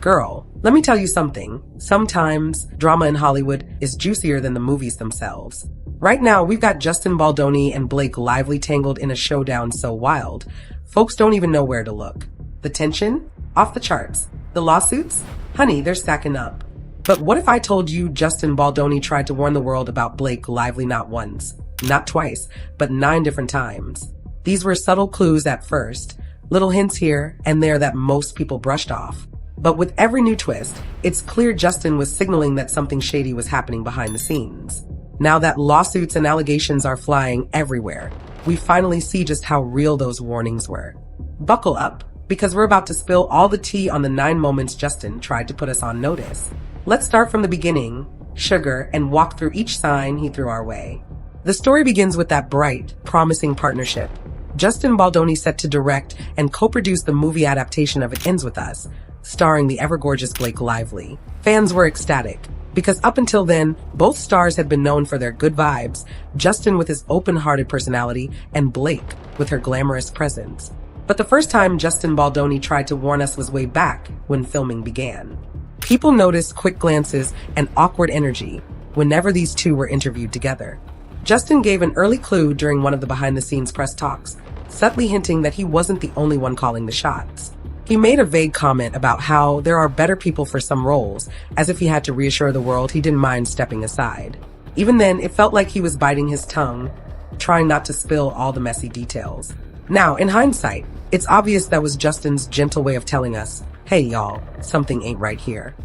Girl, let me tell you something. Sometimes drama in Hollywood is juicier than the movies themselves. Right now, we've got Justin Baldoni and Blake Lively tangled in a showdown so wild, folks don't even know where to look. The tension? Off the charts. The lawsuits? Honey, they're stacking up. But what if I told you Justin Baldoni tried to warn the world about Blake Lively not once, not twice, but 9 different times? These were subtle clues at first, little hints here and there that most people brushed off. But with every new twist, it's clear Justin was signaling that something shady was happening behind the scenes. Now that lawsuits and allegations are flying everywhere, we finally see just how real those warnings were. Buckle up, because we're about to spill all the tea on the 9 moments Justin tried to put us on notice. Let's start from the beginning, sugar, and walk through each sign he threw our way. The story begins with that bright, promising partnership. Justin Baldoni set to direct and co-produce the movie adaptation of It Ends With Us, starring the ever-gorgeous Blake Lively. Fans were ecstatic, because up until then, both stars had been known for their good vibes, Justin with his open-hearted personality, and Blake with her glamorous presence. But the first time Justin Baldoni tried to warn us was way back when filming began. People noticed quick glances and awkward energy whenever these two were interviewed together. Justin gave an early clue during one of the behind-the-scenes press talks, subtly hinting that he wasn't the only one calling the shots. He made a vague comment about how there are better people for some roles, as if he had to reassure the world he didn't mind stepping aside. Even then, it felt like he was biting his tongue, trying not to spill all the messy details. Now, in hindsight, it's obvious that was Justin's gentle way of telling us, hey y'all, something ain't right here.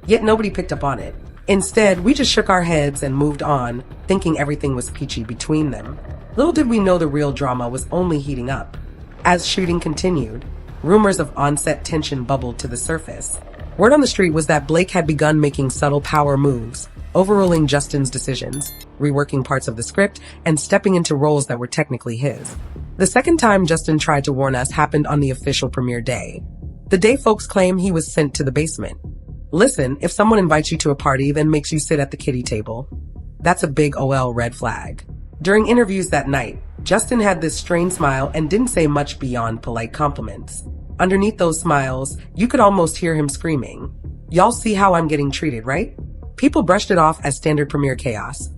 Yet nobody picked up on it. Instead, we just shook our heads and moved on, thinking everything was peachy between them. Little did we know the real drama was only heating up. As shooting continued, rumors of on-set tension bubbled to the surface. Word on the street was that Blake had begun making subtle power moves, overruling Justin's decisions, reworking parts of the script, and stepping into roles that were technically his. The second time Justin tried to warn us happened on the official premiere day. The day folks claim he was sent to the basement. Listen, if someone invites you to a party, then makes you sit at the kiddie table, that's a big OL red flag. During interviews that night, Justin had this strained smile and didn't say much beyond polite compliments. Underneath those smiles, you could almost hear him screaming, "Y'all see how I'm getting treated, right?" People brushed it off as standard premiere chaos.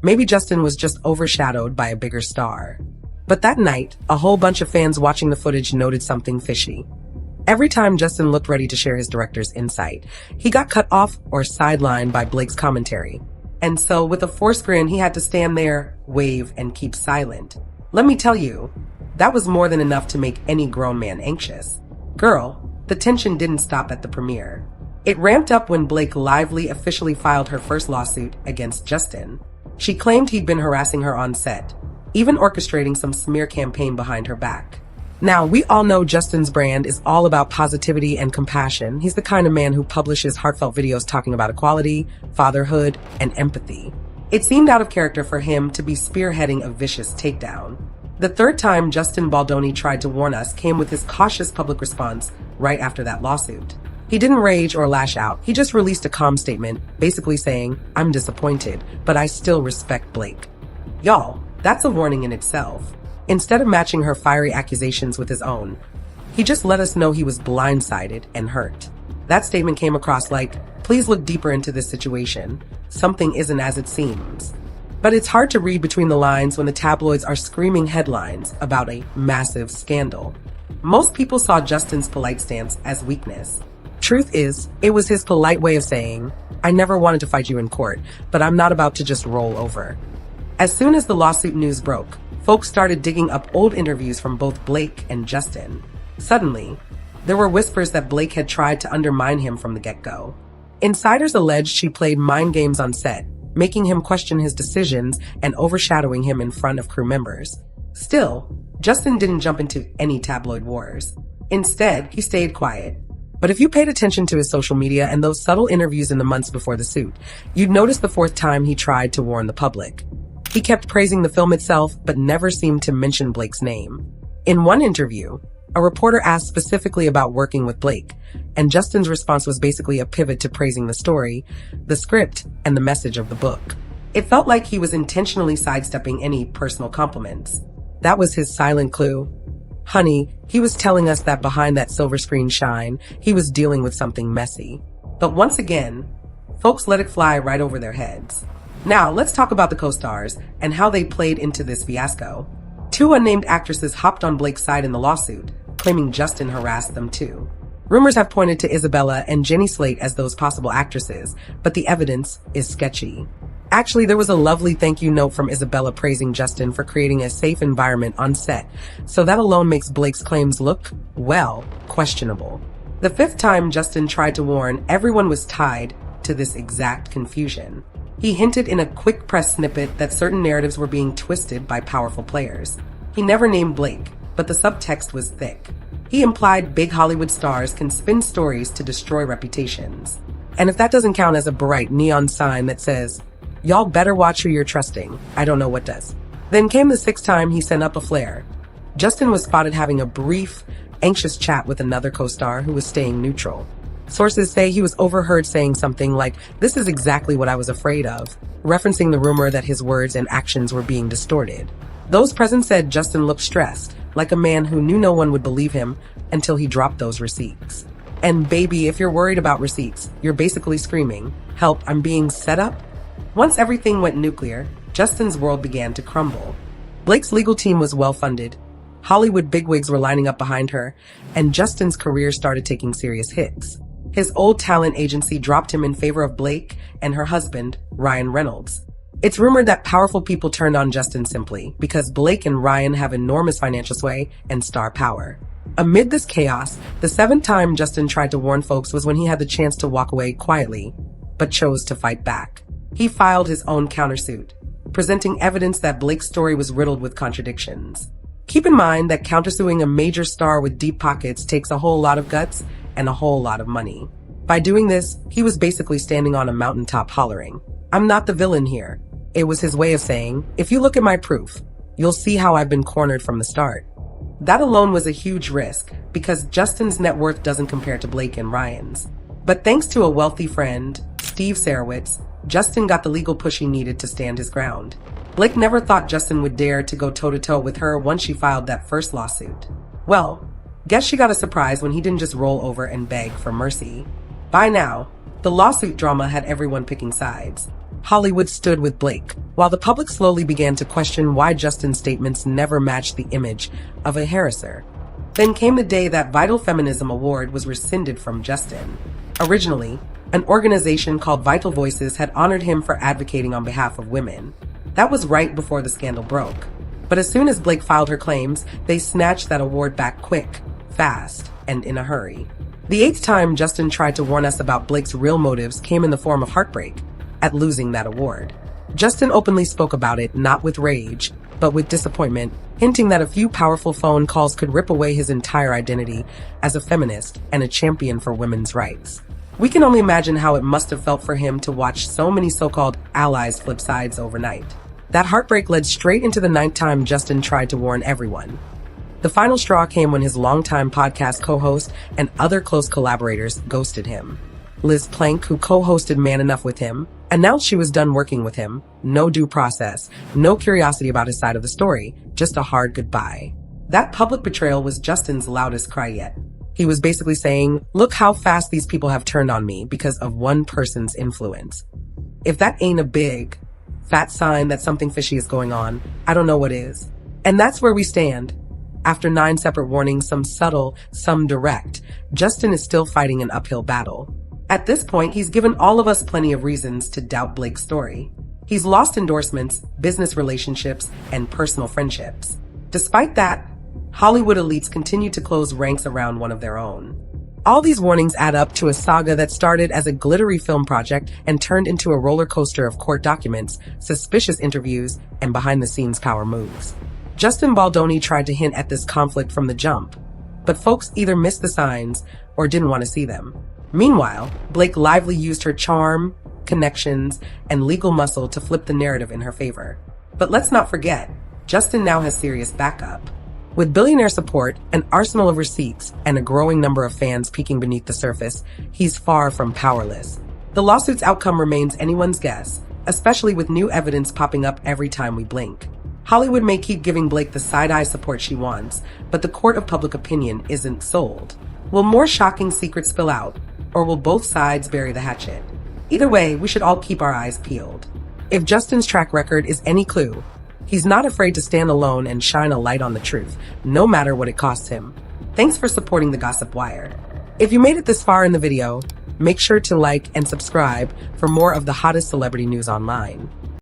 Maybe Justin was just overshadowed by a bigger star. But that night, a whole bunch of fans watching the footage noted something fishy. Every time Justin looked ready to share his director's insight, he got cut off or sidelined by Blake's commentary. And so, with a forced grin, he had to stand there, wave, and keep silent. Let me tell you, that was more than enough to make any grown man anxious. Girl, the tension didn't stop at the premiere. It ramped up when Blake Lively officially filed her first lawsuit against Justin. She claimed he'd been harassing her on set, even orchestrating some smear campaign behind her back. Now, we all know Justin's brand is all about positivity and compassion. He's the kind of man who publishes heartfelt videos talking about equality, fatherhood, and empathy. It seemed out of character for him to be spearheading a vicious takedown. The third time Justin Baldoni tried to warn us came with his cautious public response right after that lawsuit. He didn't rage or lash out. He just released a calm statement, basically saying, "I'm disappointed, but I still respect Blake." Y'all, that's a warning in itself. Instead of matching her fiery accusations with his own, he just let us know he was blindsided and hurt. That statement came across like, please look deeper into this situation. Something isn't as it seems. But it's hard to read between the lines when the tabloids are screaming headlines about a massive scandal. Most people saw Justin's polite stance as weakness. Truth is, it was his polite way of saying, I never wanted to fight you in court, but I'm not about to just roll over. As soon as the lawsuit news broke, folks started digging up old interviews from both Blake and Justin. Suddenly, there were whispers that Blake had tried to undermine him from the get-go. Insiders alleged she played mind games on set, making him question his decisions and overshadowing him in front of crew members. Still, Justin didn't jump into any tabloid wars. Instead, he stayed quiet. But if you paid attention to his social media and those subtle interviews in the months before the suit, you'd notice the fourth time he tried to warn the public. He kept praising the film itself, but never seemed to mention Blake's name. In one interview, a reporter asked specifically about working with Blake, and Justin's response was basically a pivot to praising the story, the script, and the message of the book. It felt like he was intentionally sidestepping any personal compliments. That was his silent clue. Honey, he was telling us that behind that silver screen shine, he was dealing with something messy. But once again, folks let it fly right over their heads. Now, let's talk about the co-stars and how they played into this fiasco. Two unnamed actresses hopped on Blake's side in the lawsuit, claiming Justin harassed them too. Rumors have pointed to Isabella and Jenny Slate as those possible actresses, but the evidence is sketchy. Actually, there was a lovely thank you note from Isabella praising Justin for creating a safe environment on set, so that alone makes Blake's claims look, well, questionable. The fifth time Justin tried to warn, everyone was tied to this exact confusion. He hinted in a quick press snippet that certain narratives were being twisted by powerful players. He never named Blake, but the subtext was thick. He implied big Hollywood stars can spin stories to destroy reputations. And if that doesn't count as a bright neon sign that says, "Y'all better watch who you're trusting," I don't know what does. Then came the sixth time he sent up a flare. Justin was spotted having a brief, anxious chat with another co-star who was staying neutral. Sources say he was overheard saying something like, "This is exactly what I was afraid of," referencing the rumor that his words and actions were being distorted. Those present said Justin looked stressed, like a man who knew no one would believe him until he dropped those receipts. And baby, if you're worried about receipts, you're basically screaming, "Help, I'm being set up." Once everything went nuclear, Justin's world began to crumble. Blake's legal team was well-funded. Hollywood bigwigs were lining up behind her, and Justin's career started taking serious hits. His old talent agency dropped him in favor of Blake and her husband, Ryan Reynolds. It's rumored that powerful people turned on Justin simply because Blake and Ryan have enormous financial sway and star power. Amid this chaos, the seventh time Justin tried to warn folks was when he had the chance to walk away quietly, but chose to fight back. He filed his own countersuit, presenting evidence that Blake's story was riddled with contradictions. Keep in mind that countersuing a major star with deep pockets takes a whole lot of guts and a whole lot of money. By doing this, he was basically standing on a mountaintop hollering, "I'm not the villain here." It was his way of saying, "If you look at my proof, you'll see how I've been cornered from the start." That alone was a huge risk because Justin's net worth doesn't compare to Blake and Ryan's. But thanks to a wealthy friend, Steve Sarowitz, Justin got the legal push he needed to stand his ground. Blake never thought Justin would dare to go toe-to-toe with her once she filed that first lawsuit. Well, guess she got a surprise when he didn't just roll over and beg for mercy. By now, the lawsuit drama had everyone picking sides. Hollywood stood with Blake, while the public slowly began to question why Justin's statements never matched the image of a harasser. Then came the day that Vital Feminism Award was rescinded from Justin. Originally, an organization called Vital Voices had honored him for advocating on behalf of women. That was right before the scandal broke. But as soon as Blake filed her claims, they snatched that award back quick, fast, and in a hurry. The eighth time Justin tried to warn us about Blake's real motives came in the form of heartbreak at losing that award. Justin openly spoke about it, not with rage, but with disappointment, hinting that a few powerful phone calls could rip away his entire identity as a feminist and a champion for women's rights. We can only imagine how it must have felt for him to watch so many so-called allies flip sides overnight. That heartbreak led straight into the ninth time Justin tried to warn everyone. The final straw came when his longtime podcast co-host and other close collaborators ghosted him. Liz Plank, who co-hosted Man Enough with him, announced she was done working with him. No due process, no curiosity about his side of the story, just a hard goodbye. That public betrayal was Justin's loudest cry yet. He was basically saying, "Look how fast these people have turned on me because of one person's influence." If that ain't a big, fat sign that something fishy is going on, I don't know what is. And that's where we stand. After 9 separate warnings, some subtle, some direct, Justin is still fighting an uphill battle. At this point, he's given all of us plenty of reasons to doubt Blake's story. He's lost endorsements, business relationships, and personal friendships. Despite that, Hollywood elites continue to close ranks around one of their own. All these warnings add up to a saga that started as a glittery film project and turned into a roller coaster of court documents, suspicious interviews, and behind-the-scenes power moves. Justin Baldoni tried to hint at this conflict from the jump, but folks either missed the signs or didn't want to see them. Meanwhile, Blake Lively used her charm, connections, and legal muscle to flip the narrative in her favor. But let's not forget, Justin now has serious backup. With billionaire support, an arsenal of receipts, and a growing number of fans peeking beneath the surface, he's far from powerless. The lawsuit's outcome remains anyone's guess, especially with new evidence popping up every time we blink. Hollywood may keep giving Blake the side-eye support she wants, but the court of public opinion isn't sold. Will more shocking secrets spill out, or will both sides bury the hatchet? Either way, we should all keep our eyes peeled. If Justin's track record is any clue, he's not afraid to stand alone and shine a light on the truth, no matter what it costs him. Thanks for supporting the Gossip Wire. If you made it this far in the video, make sure to like and subscribe for more of the hottest celebrity news online.